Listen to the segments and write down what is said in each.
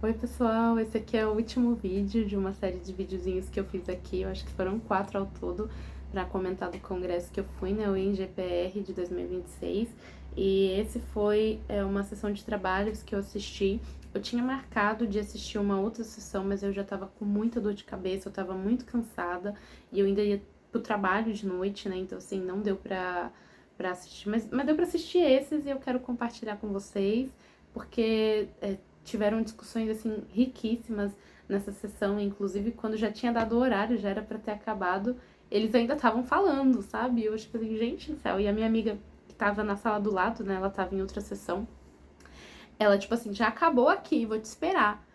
Oi pessoal, esse aqui é o último vídeo de uma série de videozinhos que eu fiz aqui, eu acho que foram 4 ao todo, para comentar do congresso que eu fui, né, o INGPR de 2026, e esse foi uma sessão de trabalhos que eu assisti. Eu tinha marcado de assistir uma outra sessão, mas eu já tava com muita dor de cabeça, eu tava muito cansada, e eu ainda ia pro trabalho de noite, né, então assim, não deu pra assistir, mas deu pra assistir esses e eu quero compartilhar com vocês, porque tiveram discussões, assim, riquíssimas nessa sessão, inclusive quando já tinha dado o horário, já era pra ter acabado, eles ainda estavam falando, sabe? Eu, tipo assim, gente do céu. E a minha amiga que tava na sala do lado, né, ela tava em outra sessão, ela, tipo assim, já acabou aqui, vou te esperar.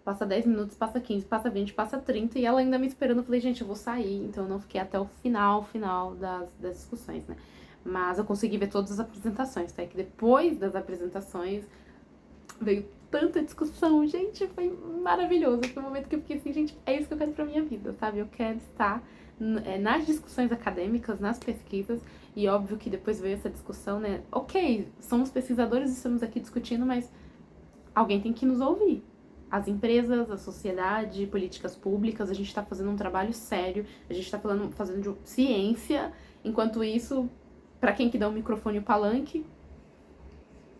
Passa 10 minutos, passa 15, passa 20, passa 30, e ela ainda me esperando. Eu falei, gente, eu vou sair, então eu não fiquei até o final das discussões, né? Mas eu consegui ver todas as apresentações, tá? E que depois das apresentações veio tanta discussão, gente, foi maravilhoso. Foi um momento que eu fiquei assim, gente, é isso que eu quero pra minha vida, sabe? Eu quero estar nas discussões acadêmicas, nas pesquisas, e óbvio que depois veio essa discussão, né? Ok, somos pesquisadores e estamos aqui discutindo, mas alguém tem que nos ouvir. As empresas, a sociedade, políticas públicas, a gente tá fazendo um trabalho sério, a gente tá fazendo ciência, enquanto isso, pra quem que dá o microfone e o palanque,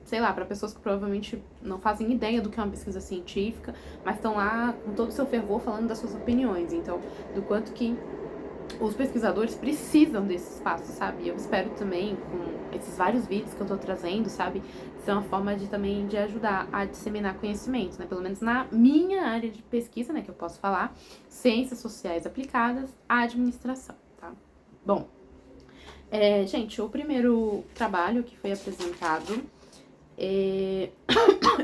sei lá, para pessoas que provavelmente não fazem ideia do que é uma pesquisa científica, mas estão lá com todo o seu fervor falando das suas opiniões. Então, do quanto que os pesquisadores precisam desse espaço, sabe? Eu espero também, com esses vários vídeos que eu tô trazendo, sabe, ser uma forma de também de ajudar a disseminar conhecimentos, né? Pelo menos na minha área de pesquisa, né, que eu posso falar, ciências sociais aplicadas à administração, tá? Bom, gente, o primeiro trabalho que foi apresentado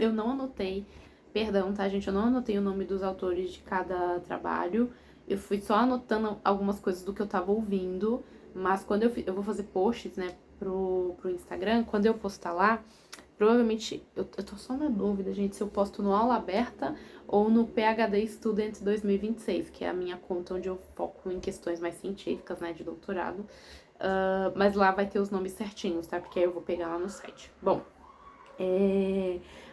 eu não anotei, perdão, tá, gente? Eu não anotei o nome dos autores de cada trabalho. Eu fui só anotando algumas coisas do que eu tava ouvindo. Mas quando eu vou fazer posts, né, pro Instagram, quando eu postar lá, provavelmente, eu tô só na dúvida, gente, se eu posto no Aula Aberta ou no PhD Student 2026, que é a minha conta onde eu foco em questões mais científicas, né, de doutorado. Mas lá vai ter os nomes certinhos, tá? Porque aí eu vou pegar lá no site. Bom,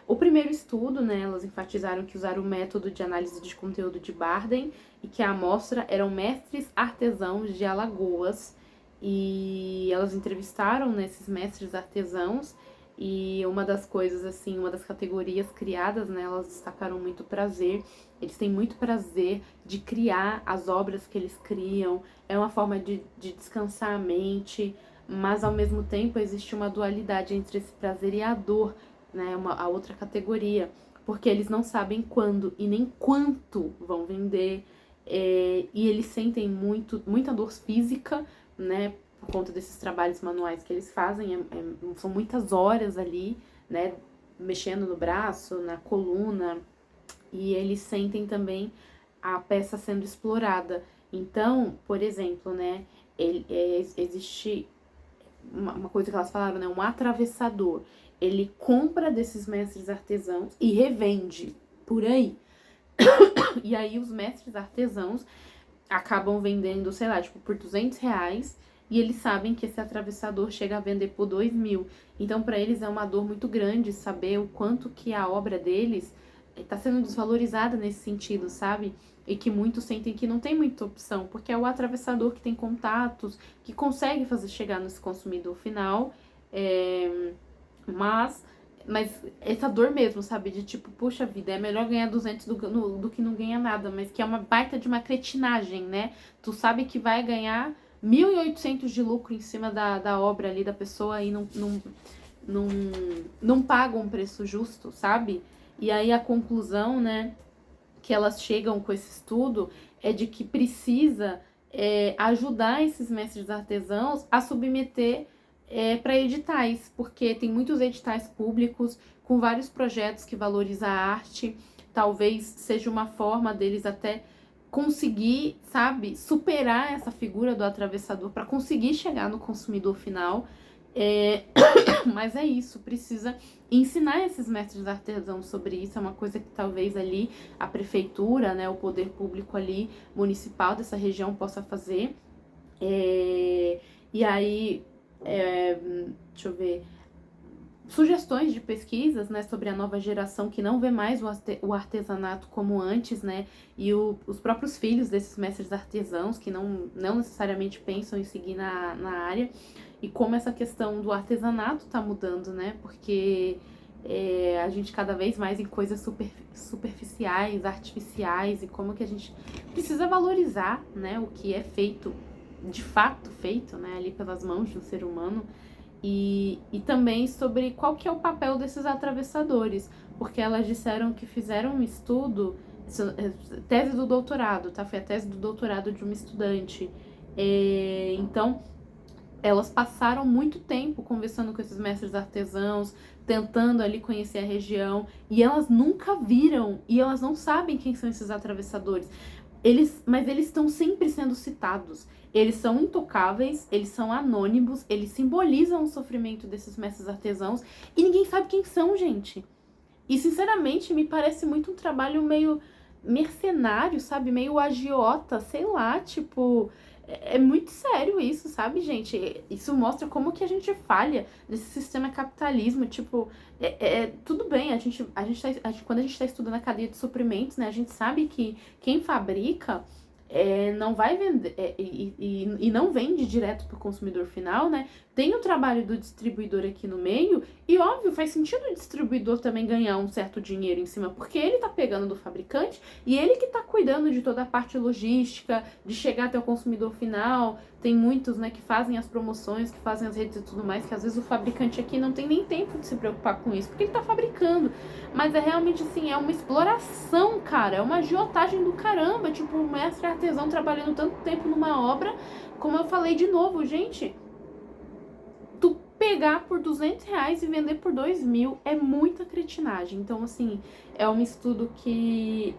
o primeiro estudo, né, elas enfatizaram que usaram o método de análise de conteúdo de Barden e que a amostra eram mestres artesãos de Alagoas, e elas entrevistaram, né, esses mestres artesãos, e uma das coisas, assim, uma das categorias criadas, né, elas destacaram muito prazer. Eles têm muito prazer de criar as obras que eles criam, é uma forma de descansar a mente, mas ao mesmo tempo existe uma dualidade entre esse prazer e a dor, né, a outra categoria, porque eles não sabem quando e nem quanto vão vender, e eles sentem muita dor física, né, por conta desses trabalhos manuais que eles fazem, são muitas horas ali, né, mexendo no braço, na coluna, e eles sentem também a peça sendo explorada. Então, por exemplo, né, existe uma coisa que elas falaram, né? Um atravessador. Ele compra desses mestres artesãos e revende por aí. E aí os mestres artesãos acabam vendendo, sei lá, tipo, por R$ 200, e eles sabem que esse atravessador chega a vender por 2.000. Então, para eles é uma dor muito grande saber o quanto que a obra deles está sendo desvalorizada nesse sentido, sabe? E que muitos sentem que não tem muita opção, porque é o atravessador que tem contatos, que consegue fazer chegar nesse consumidor final, é, mas, mas essa dor mesmo, sabe? De tipo, puxa vida, é melhor ganhar 200 do que não ganhar nada, mas que é uma baita de uma cretinagem, né? Tu sabe que vai ganhar 1.800 de lucro em cima da obra ali da pessoa e não, não paga um preço justo, sabe? E aí a conclusão, né, que elas chegam com esse estudo é de que precisa ajudar esses mestres artesãos a submeter para editais, porque tem muitos editais públicos com vários projetos que valorizam a arte. Talvez seja uma forma deles até conseguir, sabe, superar essa figura do atravessador para conseguir chegar no consumidor final. É, mas é isso, precisa ensinar esses mestres artesãos sobre isso. É uma coisa que talvez ali a prefeitura, né, o poder público ali municipal dessa região possa fazer. E aí, deixa eu ver, sugestões de pesquisas, né, sobre a nova geração que não vê mais o artesanato como antes, né, e os próprios filhos desses mestres artesãos que não necessariamente pensam em seguir na área, e como essa questão do artesanato tá mudando, né, porque a gente cada vez mais em coisas superficiais, artificiais, e como que a gente precisa valorizar, né, o que é feito, de fato feito, né, ali pelas mãos de um ser humano. E também sobre qual que é o papel desses atravessadores, porque elas disseram que fizeram um estudo, tese do doutorado, tá? Foi a tese do doutorado de uma estudante. Então, elas passaram muito tempo conversando com esses mestres artesãos, tentando ali conhecer a região, e elas nunca viram, e elas não sabem quem são esses atravessadores. Mas eles estão sempre sendo citados. Eles são intocáveis, eles são anônimos, eles simbolizam o sofrimento desses mestres artesãos e ninguém sabe quem são, gente. E, sinceramente, me parece muito um trabalho meio mercenário, sabe? Meio agiota, sei lá, tipo... É muito sério isso, sabe, gente? Isso mostra como que a gente falha nesse sistema capitalismo, tipo... tudo bem, quando a gente tá estudando a cadeia de suprimentos, né? A gente sabe que quem fabrica... não vai vender e não vende direto para o consumidor final, né? Tem o trabalho do distribuidor aqui no meio e, óbvio, faz sentido o distribuidor também ganhar um certo dinheiro em cima, porque ele tá pegando do fabricante e ele que tá cuidando de toda a parte logística, de chegar até o consumidor final. Tem muitos, né, que fazem as promoções, que fazem as redes e tudo mais, que às vezes o fabricante aqui não tem nem tempo de se preocupar com isso, porque ele tá fabricando. Mas é realmente, assim, é uma exploração, cara, é uma agiotagem do caramba, tipo, o mestre artesão trabalhando tanto tempo numa obra, como eu falei de novo, gente, tu pegar por R$200 e vender por 2.000 é muita cretinagem. Então, assim, é um estudo que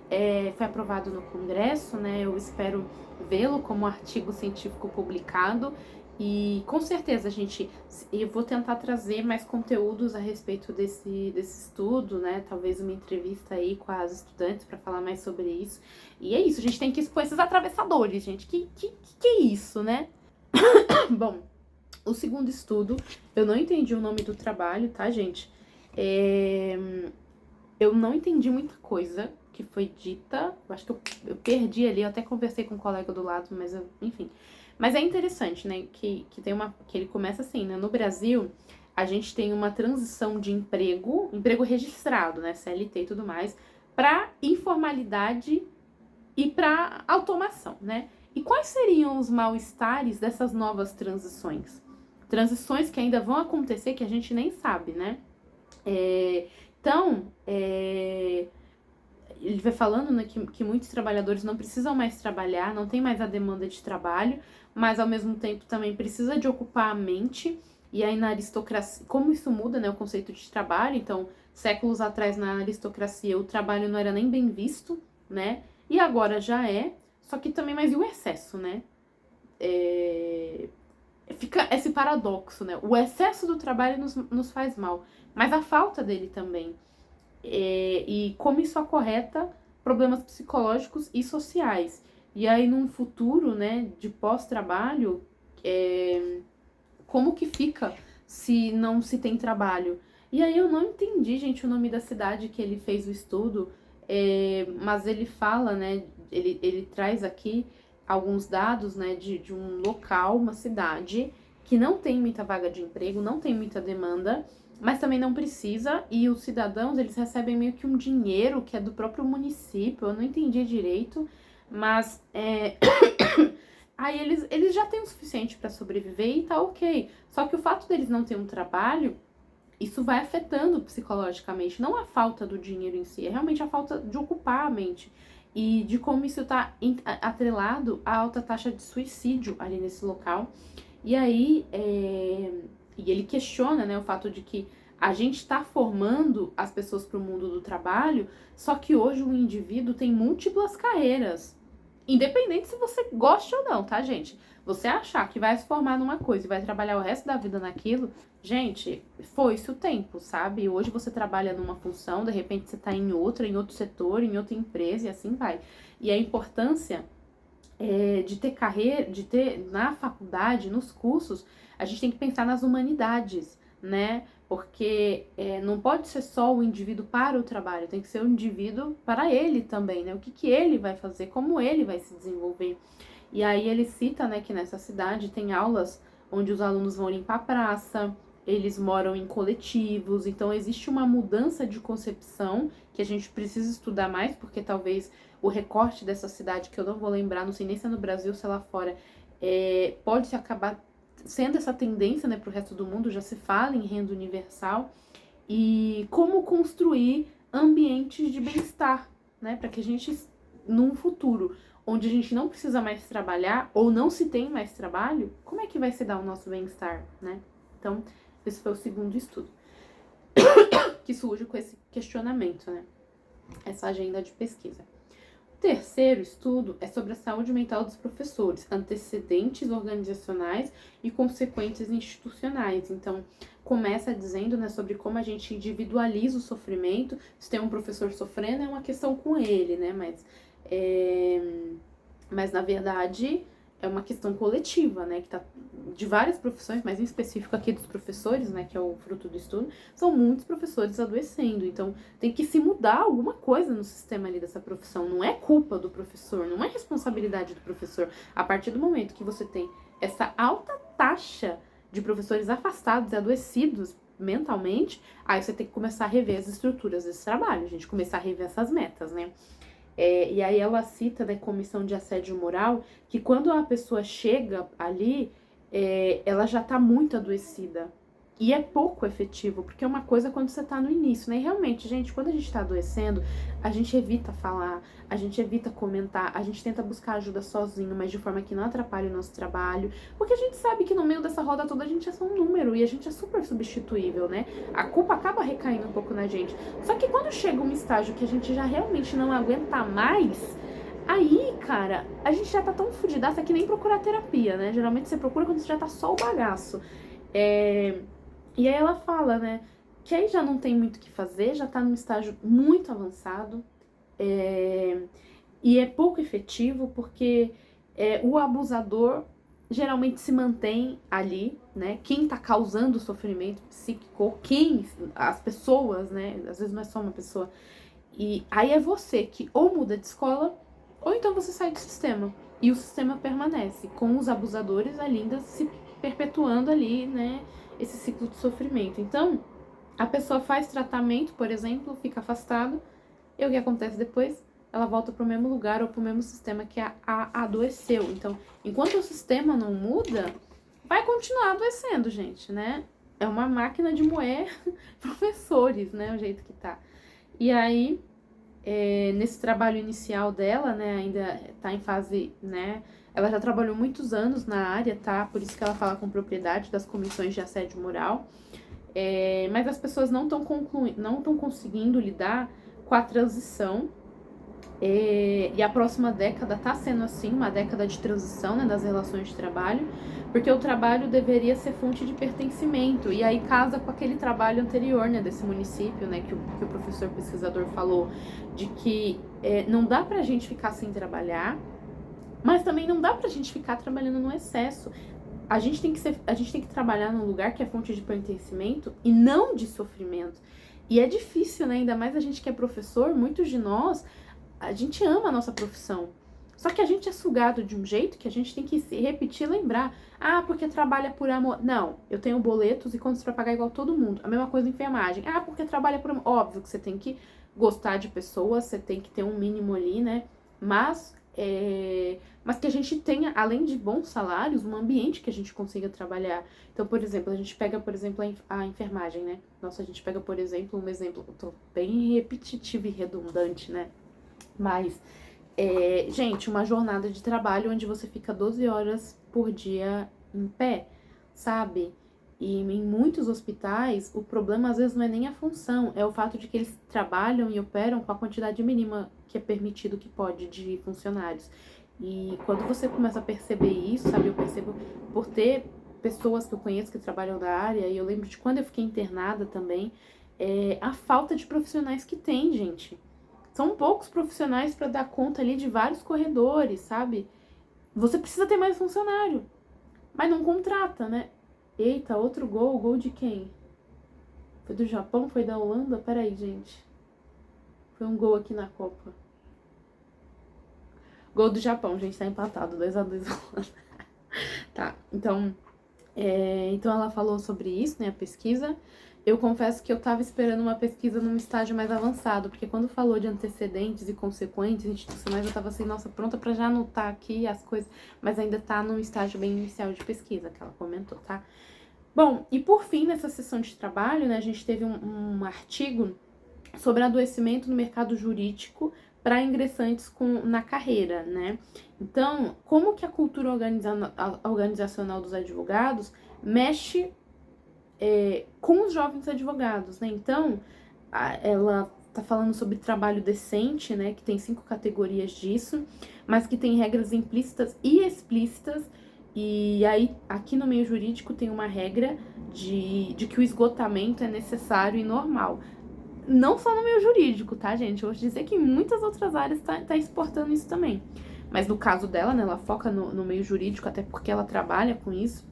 foi aprovado no Congresso, né, eu espero vê-lo como artigo científico publicado. E com certeza, gente, eu vou tentar trazer mais conteúdos a respeito desse estudo, né? Talvez uma entrevista aí com as estudantes para falar mais sobre isso. E é isso, a gente tem que expor esses atravessadores, gente. Que é isso, né? Bom, o segundo estudo, eu não entendi o nome do trabalho, tá, gente? Eu não entendi muita coisa que foi dita. Eu acho que eu perdi ali, eu até conversei com um colega do lado, mas enfim... Mas é interessante, né, que ele começa assim, né, no Brasil, a gente tem uma transição de emprego registrado, né, CLT e tudo mais, para informalidade e para automação, né? E quais seriam os mal-estares dessas novas transições? Transições que ainda vão acontecer, que a gente nem sabe, né? Então, ele vai falando, né, que muitos trabalhadores não precisam mais trabalhar, não tem mais a demanda de trabalho, mas ao mesmo tempo também precisa de ocupar a mente. E aí na aristocracia, como isso muda, né, o conceito de trabalho? Então, séculos atrás na aristocracia o trabalho não era nem bem visto, né? E agora já é, só que também, mas e o excesso, né? Fica esse paradoxo, né? O excesso do trabalho nos faz mal, mas a falta dele também. E como isso acarreta problemas psicológicos e sociais. E aí, num futuro, né, de pós-trabalho, como que fica se não se tem trabalho? E aí eu não entendi, gente, o nome da cidade que ele fez o estudo, mas ele fala, né, ele traz aqui alguns dados, né, de um local, uma cidade, que não tem muita vaga de emprego, não tem muita demanda, mas também não precisa, e os cidadãos, eles recebem meio que um dinheiro que é do próprio município, eu não entendi direito, mas aí eles já têm o suficiente para sobreviver e tá ok. Só que o fato deles não terem um trabalho, isso vai afetando psicologicamente, não a falta do dinheiro em si, é realmente a falta de ocupar a mente. E de como isso tá atrelado à alta taxa de suicídio ali nesse local. E aí, e ele questiona, né, o fato de que a gente está formando as pessoas para o mundo do trabalho, só que hoje o indivíduo tem múltiplas carreiras. Independente se você gosta ou não, tá, gente? Você achar que vai se formar numa coisa e vai trabalhar o resto da vida naquilo, gente, foi-se o tempo, sabe? Hoje você trabalha numa função, de repente você tá em outra, em outro setor, em outra empresa e assim vai. E a importância de ter carreira, de ter na faculdade, nos cursos, a gente tem que pensar nas humanidades, né? Porque não pode ser só o indivíduo para o trabalho, tem que ser o indivíduo para ele também, né? O que ele vai fazer, como ele vai se desenvolver. E aí ele cita, né, que nessa cidade tem aulas onde os alunos vão limpar a praça, eles moram em coletivos, então existe uma mudança de concepção que a gente precisa estudar mais, porque talvez o recorte dessa cidade, que eu não vou lembrar, não sei nem se é no Brasil ou se é lá fora, pode se acabar sendo essa tendência, né, para o resto do mundo, já se fala em renda universal, e como construir ambientes de bem-estar, né, para que a gente, num futuro onde a gente não precisa mais trabalhar, ou não se tem mais trabalho, como é que vai se dar o nosso bem-estar, né? Então, esse foi o segundo estudo que surge com esse questionamento, né? Essa agenda de pesquisa. O terceiro estudo é sobre a saúde mental dos professores, antecedentes organizacionais e consequências institucionais. Então, começa dizendo, né, sobre como a gente individualiza o sofrimento. Se tem um professor sofrendo, é uma questão com ele, né? Mas na verdade é uma questão coletiva, né, que tá de várias profissões, mas em específico aqui dos professores, né, que é o fruto do estudo, são muitos professores adoecendo, então tem que se mudar alguma coisa no sistema ali dessa profissão, não é culpa do professor, não é responsabilidade do professor, a partir do momento que você tem essa alta taxa de professores afastados e adoecidos mentalmente, aí você tem que começar a rever as estruturas desse trabalho, a gente começar a rever essas metas, né. E aí ela cita da comissão de assédio moral que quando a pessoa chega ali, ela já tá muito adoecida. E é pouco efetivo, porque é uma coisa quando você tá no início, né? E realmente, gente, quando a gente tá adoecendo, a gente evita falar, a gente evita comentar, a gente tenta buscar ajuda sozinho, mas de forma que não atrapalhe o nosso trabalho. Porque a gente sabe que no meio dessa roda toda a gente é só um número e a gente é super substituível, né? A culpa acaba recaindo um pouco na gente. Só que quando chega um estágio que a gente já realmente não aguenta mais, aí, cara, a gente já tá tão fudidaça que nem procurar terapia, né? Geralmente você procura quando você já tá só o bagaço. E aí ela fala, né, que aí já não tem muito o que fazer, já tá num estágio muito avançado, e é pouco efetivo porque o abusador geralmente se mantém ali, né, quem tá causando o sofrimento psíquico, as pessoas, né, às vezes não é só uma pessoa, e aí é você que ou muda de escola, ou então você sai do sistema, e o sistema permanece, com os abusadores ainda se perpetuando ali, né, esse ciclo de sofrimento. Então, a pessoa faz tratamento, por exemplo, fica afastado, e o que acontece depois? Ela volta para o mesmo lugar ou para o mesmo sistema que a adoeceu. Então, enquanto o sistema não muda, vai continuar adoecendo, gente, né? É uma máquina de moer professores, né? O jeito que tá. E aí, nesse trabalho inicial dela, né? Ainda tá em fase, né? Ela já trabalhou muitos anos na área, tá? Por isso que ela fala com propriedade das comissões de assédio moral. Mas as pessoas não estão conseguindo lidar com a transição. E a próxima década está sendo assim, uma década de transição, né, das relações de trabalho, porque o trabalho deveria ser fonte de pertencimento, e aí casa com aquele trabalho anterior, né, desse município, né, que o professor pesquisador falou, de que não dá pra gente ficar sem trabalhar, mas também não dá pra gente ficar trabalhando no excesso. A gente tem que trabalhar num lugar que é fonte de pertencimento e não de sofrimento. E é difícil, né? Ainda mais a gente que é professor, muitos de nós, a gente ama a nossa profissão. Só que a gente é sugado de um jeito que a gente tem que se repetir e lembrar. Ah, porque trabalha por amor. Não, eu tenho boletos e contas pra pagar igual todo mundo. A mesma coisa enfermagem. Ah, porque trabalha por amor. Óbvio que você tem que gostar de pessoas, você tem que ter um mínimo ali, né? Mas que a gente tenha, além de bons salários, um ambiente que a gente consiga trabalhar. Então, por exemplo, a gente pega, por exemplo, a enfermagem, né? Nossa, a gente pega, por exemplo, eu tô bem repetitivo e redundante, né? Mas, gente, uma jornada de trabalho onde você fica 12 horas por dia em pé, sabe? E em muitos hospitais, o problema às vezes não é nem a função, é o fato de que eles trabalham e operam com a quantidade mínima que é permitido, que pode, de funcionários. E quando você começa a perceber isso, sabe, eu percebo por ter pessoas que eu conheço que trabalham na área, e eu lembro de quando eu fiquei internada também, a falta de profissionais que tem, gente. São poucos profissionais para dar conta ali de vários corredores, sabe? Você precisa ter mais funcionário, mas não contrata, né? Eita, outro gol de quem? Foi do Japão? Foi da Holanda? Peraí, gente. Foi um gol aqui na Copa. Gol do Japão, gente, tá empatado, 2-2 Holanda. Tá, então ela falou sobre isso, né, a pesquisa. Eu confesso que eu tava esperando uma pesquisa num estágio mais avançado, porque quando falou de antecedentes e consequentes institucionais, eu tava assim, nossa, pronta pra já anotar aqui as coisas, mas ainda tá num estágio bem inicial de pesquisa, que ela comentou, tá? Bom, e por fim, nessa sessão de trabalho, né, a gente teve um artigo sobre adoecimento no mercado jurídico para ingressantes na carreira, né? Então, como que a cultura organizacional dos advogados mexe com os jovens advogados, né? Então, ela tá falando sobre trabalho decente, né? Que tem 5 categorias disso, mas que tem regras implícitas e explícitas. E aí, aqui no meio jurídico tem uma regra de que o esgotamento é necessário e normal. Não só no meio jurídico, tá, gente? Eu vou te dizer que em muitas outras áreas tá exportando isso também. Mas no caso dela, né, ela foca no meio jurídico, até porque ela trabalha com isso.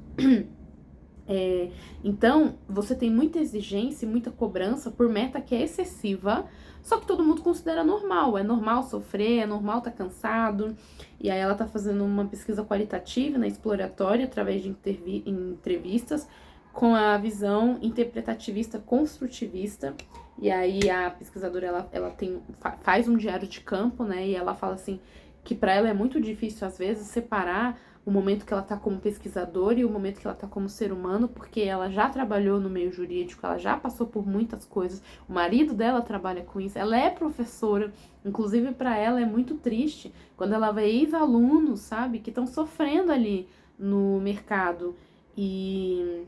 Então, você tem muita exigência e muita cobrança por meta que é excessiva, só que todo mundo considera normal. É normal sofrer, é normal estar cansado. E aí ela tá fazendo uma pesquisa qualitativa, né, exploratória, através de entrevistas, com a visão interpretativista construtivista. E aí a pesquisadora, ela faz um diário de campo, né, e ela fala assim, que para ela é muito difícil, às vezes, separar o momento que ela tá como pesquisadora e o momento que ela tá como ser humano, porque ela já trabalhou no meio jurídico, ela já passou por muitas coisas, o marido dela trabalha com isso, ela é professora, inclusive para ela é muito triste quando ela vê ex-alunos, sabe, que estão sofrendo ali no mercado. E,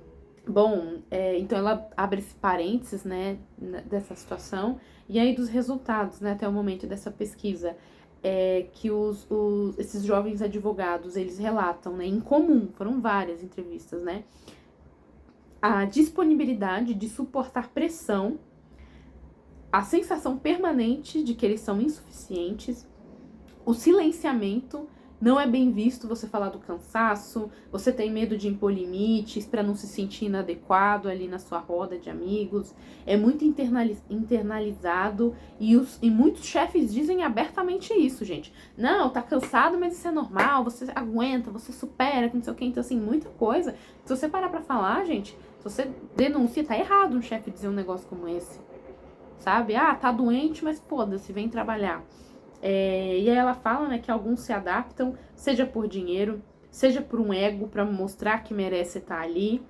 bom, então ela abre esse parênteses, né, dessa situação, e aí dos resultados, né, até o momento dessa pesquisa, que esses jovens advogados, eles relatam, né, em comum, foram várias entrevistas, né, a disponibilidade de suportar pressão, a sensação permanente de que eles são insuficientes, o silenciamento, não é bem visto você falar do cansaço, você tem medo de impor limites para não se sentir inadequado ali na sua roda de amigos, é muito internalizado e muitos chefes dizem abertamente isso, gente. Não, tá cansado, mas isso é normal, você aguenta, você supera, não sei o que, então assim, muita coisa. Se você parar pra falar, gente, se você denuncia, tá errado um chefe dizer um negócio como esse, sabe? Ah, tá doente, mas foda-se, vem trabalhar. E aí ela fala, né, que alguns se adaptam, seja por dinheiro, seja por um ego, para mostrar que merece estar ali.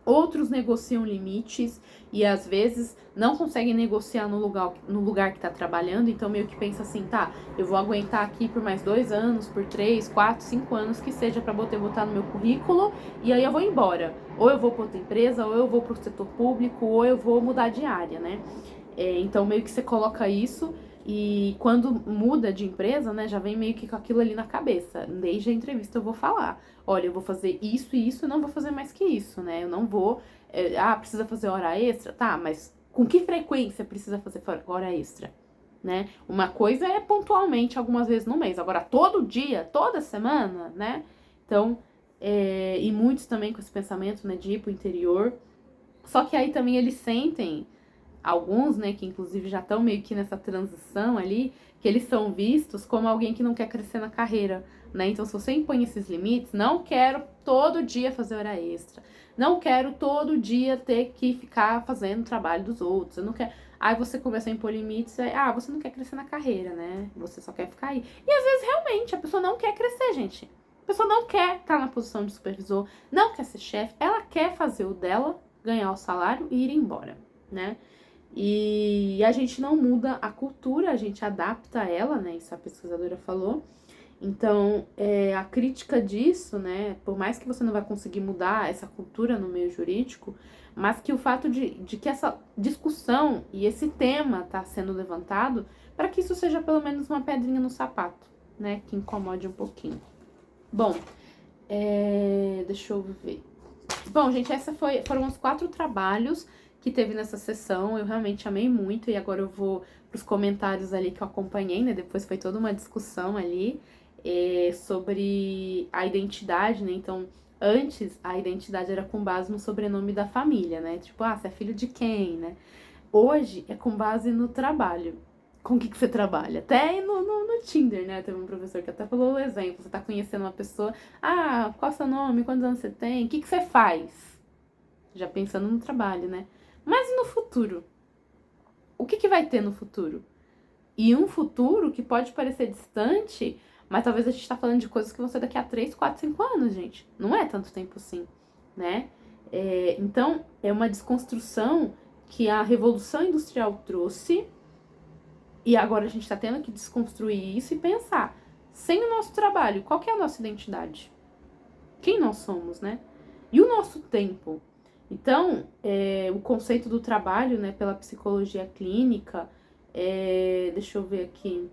Outros negociam limites e às vezes não conseguem negociar no lugar que tá trabalhando, então meio que pensa assim, tá, eu vou aguentar aqui por mais 2 anos, por 3, 4, 5 anos, que seja para botar no meu currículo, e aí eu vou embora. Ou eu vou para outra empresa, ou eu vou pro setor público, ou eu vou mudar de área, né? Então meio que você coloca isso. E quando muda de empresa, né, já vem meio que com aquilo ali na cabeça. Desde a entrevista eu vou falar, olha, eu vou fazer isso e isso, e não vou fazer mais que isso, né? Eu não vou, precisa fazer hora extra? Tá, mas com que frequência precisa fazer hora extra, né? Uma coisa é pontualmente, algumas vezes no mês. Agora, todo dia, toda semana, né? Então, e muitos também com esse pensamento, né, de ir pro interior. Só que aí também eles sentem... Alguns, né, que inclusive já estão meio que nessa transição ali, que eles são vistos como alguém que não quer crescer na carreira, né? Então, se você impõe esses limites, não quero todo dia fazer hora extra, não quero todo dia ter que ficar fazendo o trabalho dos outros, eu não quero... Aí você começa a impor limites, você não quer crescer na carreira, né? Você só quer ficar aí. E às vezes, realmente, a pessoa não quer crescer, gente. A pessoa não quer estar na posição de supervisor, não quer ser chefe, ela quer fazer o dela, ganhar o salário e ir embora, né? E a gente não muda a cultura, a gente adapta ela, né? Isso a pesquisadora falou. Então, a crítica disso, né? Por mais que você não vai conseguir mudar essa cultura no meio jurídico, mas que o fato de que essa discussão e esse tema está sendo levantado, para que isso seja pelo menos uma pedrinha no sapato, né? Que incomode um pouquinho. Bom, deixa eu ver. Bom, gente, foram os 4 trabalhos que teve nessa sessão. Eu realmente amei muito, e agora eu vou pros comentários ali que eu acompanhei, né? Depois foi toda uma discussão ali sobre a identidade, né? Então, Antes, a identidade era com base no sobrenome da família, né? Tipo, você é filho de quem, né? Hoje é com base no trabalho. Com o que você trabalha? Até no Tinder, né? Teve um professor que até falou o exemplo. Você tá conhecendo uma pessoa. Qual é o seu nome? Quantos anos você tem? O que você faz? Já pensando no trabalho, né? Mas e no futuro? O que vai ter no futuro? E um futuro que pode parecer distante, mas talvez a gente tá falando de coisas que vão ser daqui a 3, 4, 5 anos, gente. Não é tanto tempo assim, né? Então, é uma desconstrução que a Revolução Industrial trouxe e agora a gente tá tendo que desconstruir isso e pensar, sem o nosso trabalho, qual que é a nossa identidade? Quem nós somos, né? E o nosso tempo? Então, o conceito do trabalho, né, pela psicologia clínica, deixa eu ver aqui,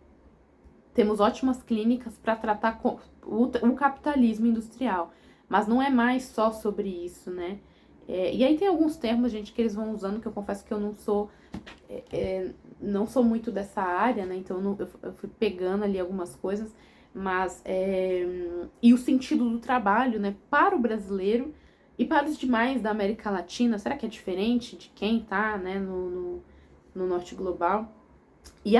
temos ótimas clínicas para tratar o capitalismo industrial, mas não é mais só sobre isso, né? E aí tem alguns termos, gente, que eles vão usando, que eu confesso que eu não sou muito dessa área, né? Então eu fui pegando ali algumas coisas, mas e o sentido do trabalho, né, para o brasileiro e para os demais da América Latina, será que é diferente de quem tá, né, no norte global? E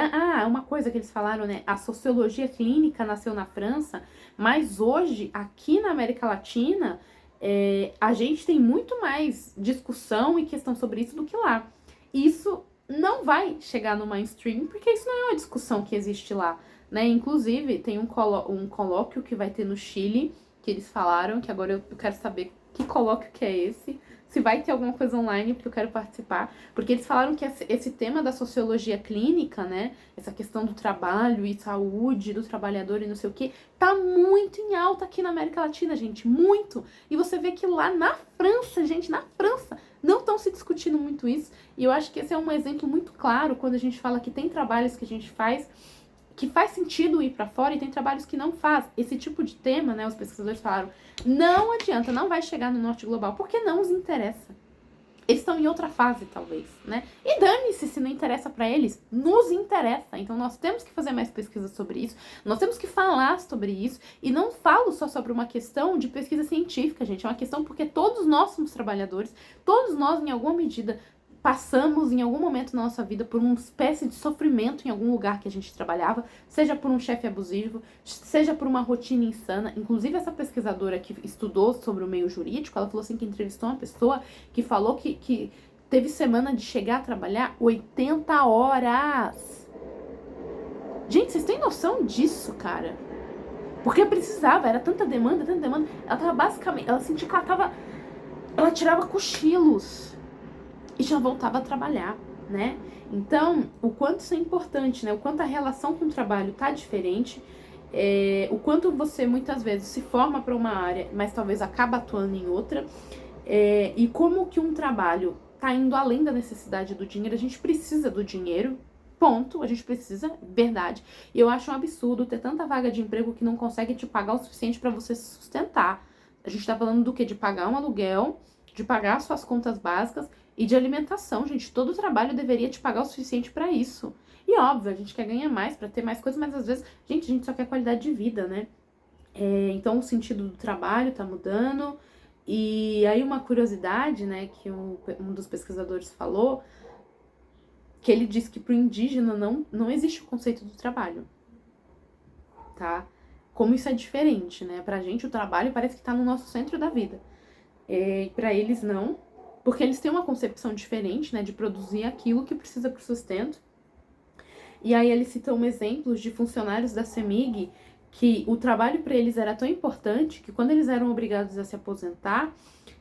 uma coisa que eles falaram, né? A sociologia clínica nasceu na França, mas hoje, aqui na América Latina, a gente tem muito mais discussão e questão sobre isso do que lá. Isso não vai chegar no mainstream, porque isso não é uma discussão que existe lá, né? Inclusive, tem um colóquio que vai ter no Chile, que eles falaram, que agora eu quero saber que colóquio que é esse, se vai ter alguma coisa online, porque eu quero participar. Porque eles falaram que esse tema da sociologia clínica, né? Essa questão do trabalho e saúde do trabalhador e não sei o que, tá muito em alta aqui na América Latina, gente. Muito. E você vê que lá na França, gente, na França, não estão se discutindo muito isso. E eu acho que esse é um exemplo muito claro quando a gente fala que tem trabalhos que a gente faz que faz sentido ir para fora e tem trabalhos que não faz. Esse tipo de tema, né, os pesquisadores falaram, não adianta, não vai chegar no norte global, porque não os interessa. Eles estão em outra fase, talvez, né? E dane-se se não interessa para eles, nos interessa. Então nós temos que fazer mais pesquisa sobre isso, nós temos que falar sobre isso, e não falo só sobre uma questão de pesquisa científica, gente, é uma questão porque todos nós somos trabalhadores, todos nós, em alguma medida, passamos em algum momento na nossa vida por uma espécie de sofrimento em algum lugar que a gente trabalhava, seja por um chefe abusivo, seja por uma rotina insana. Inclusive, essa pesquisadora que estudou sobre o meio jurídico, ela falou assim que entrevistou uma pessoa que falou que teve semana de chegar a trabalhar 80 horas. Gente, vocês têm noção disso, cara? Porque precisava, era tanta demanda. Ela tava basicamente, ela sentia que ela tirava cochilos e já voltava a trabalhar, né? Então, o quanto isso é importante, né? O quanto a relação com o trabalho tá diferente, o quanto você muitas vezes se forma para uma área, mas talvez acaba atuando em outra, e como que um trabalho tá indo além da necessidade do dinheiro. A gente precisa do dinheiro, ponto, a gente precisa, verdade. E eu acho um absurdo ter tanta vaga de emprego que não consegue te pagar o suficiente para você se sustentar. A gente tá falando do quê? De pagar um aluguel, de pagar suas contas básicas e de alimentação, gente. Todo trabalho deveria te pagar o suficiente para isso. E óbvio, a gente quer ganhar mais para ter mais coisas, mas às vezes, gente, a gente só quer qualidade de vida, né? Então o sentido do trabalho tá mudando. E aí uma curiosidade, né, que um dos pesquisadores falou, que ele disse que pro indígena não existe o conceito do trabalho, tá? Como isso é diferente, né? Pra gente o trabalho parece que tá no nosso centro da vida. Para eles não, porque eles têm uma concepção diferente, né, de produzir aquilo que precisa para o sustento. E aí eles citam exemplos de funcionários da CEMIG que o trabalho para eles era tão importante que quando eles eram obrigados a se aposentar,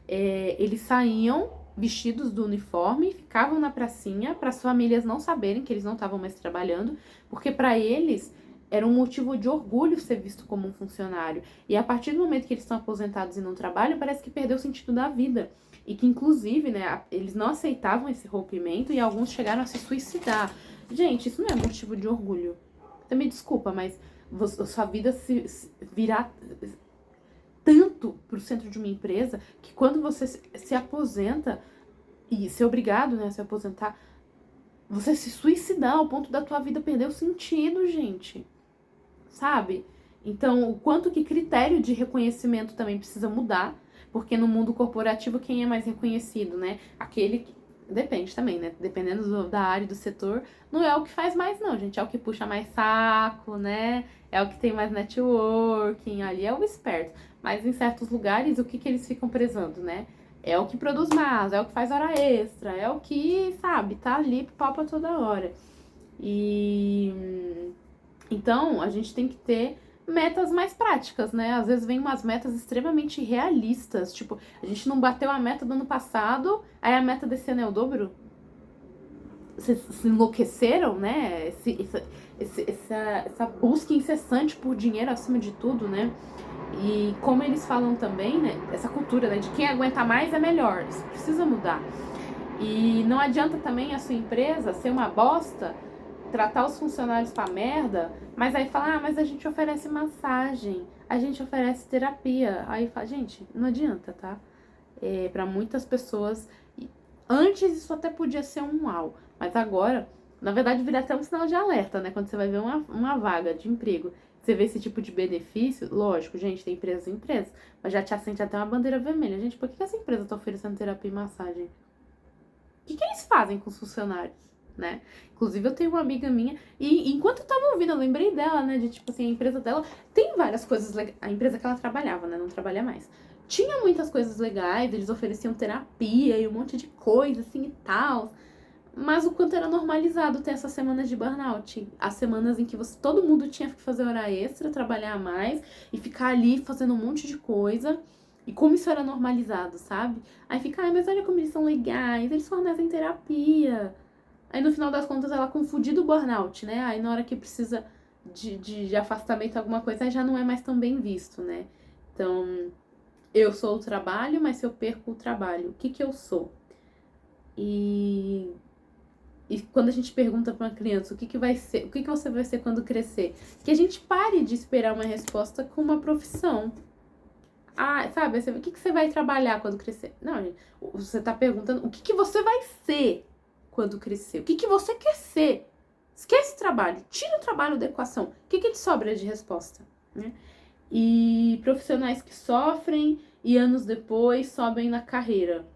eles saíam vestidos do uniforme, ficavam na pracinha para as famílias não saberem que eles não estavam mais trabalhando, porque para eles era um motivo de orgulho ser visto como um funcionário. E a partir do momento que eles estão aposentados e não trabalham, parece que perdeu o sentido da vida. E que, inclusive, né, eles não aceitavam esse rompimento e alguns chegaram a se suicidar. Gente, isso não é motivo de orgulho. Você me desculpa, mas sua vida se virar tanto pro centro de uma empresa que quando você se aposenta e ser obrigado, né, a se aposentar, você se suicidar ao ponto da tua vida perder o sentido, gente. Sabe? Então, o quanto que critério de reconhecimento também precisa mudar, Porque no mundo corporativo, quem é mais reconhecido, né? Aquele que... Depende também, né? Dependendo da área, do setor, não é o que faz mais, não, gente. É o que puxa mais saco, né? É o que tem mais networking, ali é o esperto. Mas em certos lugares, o que que eles ficam prezando, né? É o que produz mais, é o que faz hora extra, é o que, sabe, tá ali pau pra toda hora. E então a gente tem que ter metas mais práticas, né? Às vezes vem umas metas extremamente realistas, tipo, a gente não bateu a meta do ano passado, aí a meta desse ano é o dobro. Vocês se enlouqueceram, né? Essa busca incessante por dinheiro acima de tudo, né? E como eles falam também, né? Essa cultura, né? De quem aguenta mais é melhor. Isso precisa mudar. E não adianta também a sua empresa ser uma bosta, tratar os funcionários pra merda, mas aí falar, mas a gente oferece massagem, a gente oferece terapia. Aí fala, gente, não adianta, tá? Pra muitas pessoas, antes isso até podia ser um mal, mas agora, na verdade, vira até um sinal de alerta, né? Quando você vai ver uma vaga de emprego, você vê esse tipo de benefício, lógico, gente, tem empresas e empresas, mas já te acende até uma bandeira vermelha. Gente, por que essa empresa tá oferecendo terapia e massagem? O que eles fazem com os funcionários, né? Inclusive, eu tenho uma amiga minha, e enquanto eu tava ouvindo, eu lembrei dela, né? De tipo assim, a empresa dela tem várias coisas legais. A empresa que ela trabalhava, né? Não trabalha mais. Tinha muitas coisas legais, eles ofereciam terapia e um monte de coisa, assim e tal. Mas o quanto era normalizado ter essas semanas de burnout. As semanas em que todo mundo tinha que fazer hora extra, trabalhar mais e ficar ali fazendo um monte de coisa. E como isso era normalizado, sabe? Aí fica, mas olha como eles são legais, eles fornecem terapia. Aí no final das contas ela confundiu o burnout, né? Aí na hora que precisa de afastamento, alguma coisa, aí já não é mais tão bem visto, né? Então, eu sou o trabalho, mas se eu perco o trabalho, o que que eu sou? E quando a gente pergunta para uma criança o que que vai ser, o que que você vai ser quando crescer, que a gente pare de esperar uma resposta com uma profissão. Ah, sabe, o que que você vai trabalhar quando crescer? Não, gente, você tá perguntando o que que você vai ser quando crescer. O que que você quer ser? Esquece o trabalho, tira o trabalho da equação. O que que te sobra de resposta, né? E profissionais que sofrem e anos depois sobem na carreira.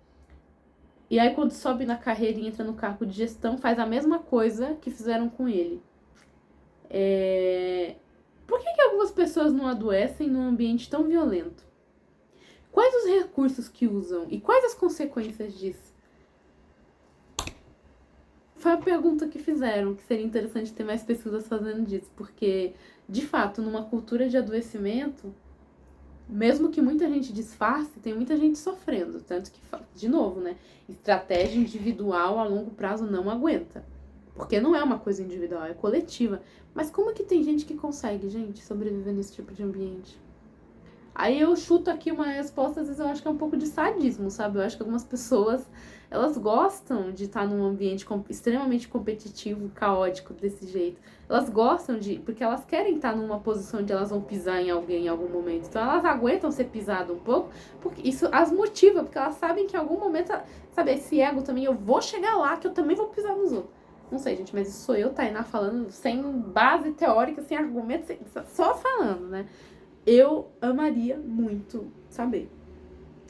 E aí quando sobe na carreira e entra no cargo de gestão, faz a mesma coisa que fizeram com ele. Por que que algumas pessoas não adoecem num ambiente tão violento? Quais os recursos que usam e quais as consequências disso? Foi a pergunta que fizeram, que seria interessante ter mais pesquisas fazendo disso, porque, de fato, numa cultura de adoecimento, mesmo que muita gente disfarce, tem muita gente sofrendo. Tanto que, de novo, né? Estratégia individual a longo prazo não aguenta. Porque não é uma coisa individual, é coletiva. Mas como que tem gente que consegue, gente, sobreviver nesse tipo de ambiente? Aí eu chuto aqui uma resposta, às vezes eu acho que é um pouco de sadismo, sabe? Eu acho que algumas pessoas, elas gostam de estar num ambiente extremamente competitivo, caótico, desse jeito. Elas gostam porque elas querem estar numa posição onde elas vão pisar em alguém em algum momento. Então elas aguentam ser pisadas um pouco, porque isso as motiva, porque elas sabem que em algum momento, sabe, esse ego também, eu vou chegar lá, que eu também vou pisar nos outros. Não sei, gente, mas isso sou eu, Tainá, falando sem base teórica, sem argumento, só falando, né? Eu amaria muito saber.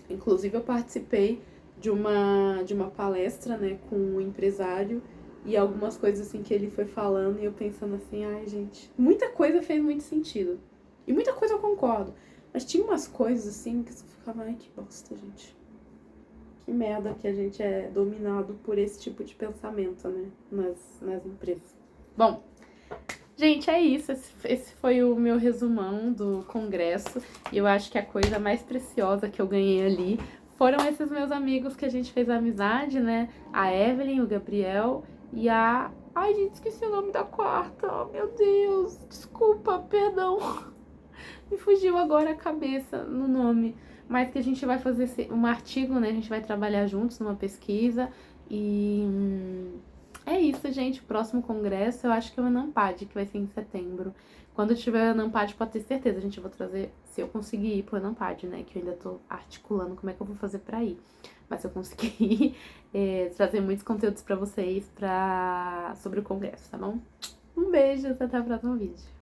Inclusive, eu participei de uma palestra, né, com um empresário e algumas coisas assim que ele foi falando e eu pensando assim, ai, gente, muita coisa fez muito sentido. E muita coisa eu concordo. Mas tinha umas coisas assim que eu ficava, ai, que bosta, gente. Que merda que a gente é dominado por esse tipo de pensamento, né, nas empresas. Bom, gente, é isso. Esse foi o meu resumão do congresso. E eu acho que a coisa mais preciosa que eu ganhei ali foram esses meus amigos que a gente fez amizade, né? A Evelyn, o Gabriel e a... Ai, gente, esqueci o nome da quarta. Oh, meu Deus. Desculpa, perdão. Me fugiu agora a cabeça no nome. Mas que a gente vai fazer um artigo, né? A gente vai trabalhar juntos numa pesquisa. E é isso, gente. O próximo congresso eu acho que é o Enampad, que vai ser em setembro. Quando tiver o Enampad, pode ter certeza, a gente vai trazer, se eu conseguir ir pro Enampad, né? Que eu ainda tô articulando como é que eu vou fazer pra ir. Mas se eu conseguir trazer muitos conteúdos pra vocês sobre o congresso, tá bom? Um beijo, até o próximo vídeo.